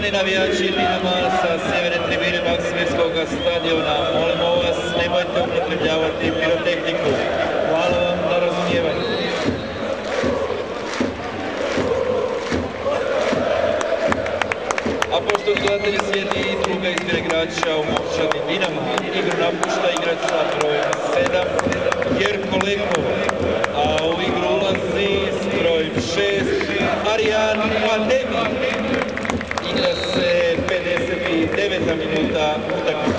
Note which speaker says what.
Speaker 1: Poštovani navijači Dinama sa sjeverne tribine Maksimirskog stadiona, molimo vas, nemojte upotrebljavati pirotehniku. Hvala vam na razumijevanju. A pošto gledatelji slijedi i druga izbira igrača u momčadi Dinama, igru napušta igrač sa brojem 7, Jerko Lekov, a u igru ulazi s brojem 6, Arjan Pandemi. Igra se 59. minuta utakmice.